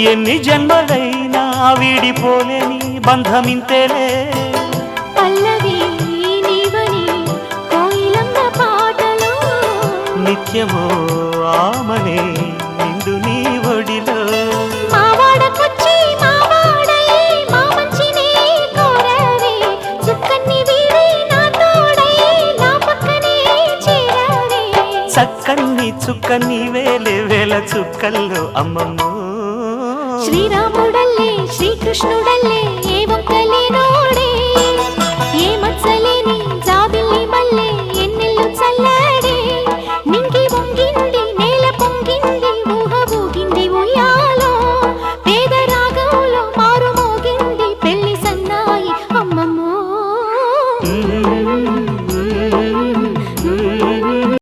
ఎన్ని జన్మలైనా వీడిపోలేని బంధమింతేలే పల్లవి నీవని కోయిలమ్మ పాటలో నిత్యమో ఆమనే నిండు నీ ఒడిలో మావాడకొచ్చి మావాడై మా మంచినే కోరవే చుక్కన్ని వీడి నా తోడై నా పక్కనే చేరవే చక్కన్ని చుక్కన్ని వేలే వేల చుక్కల్లో అమ్మమ్మో శ్రీరాముడల్లే శ్రీకృష్ణుడల్లే ఏ ఒక్కలేనోడే ఏ మచ్చలేని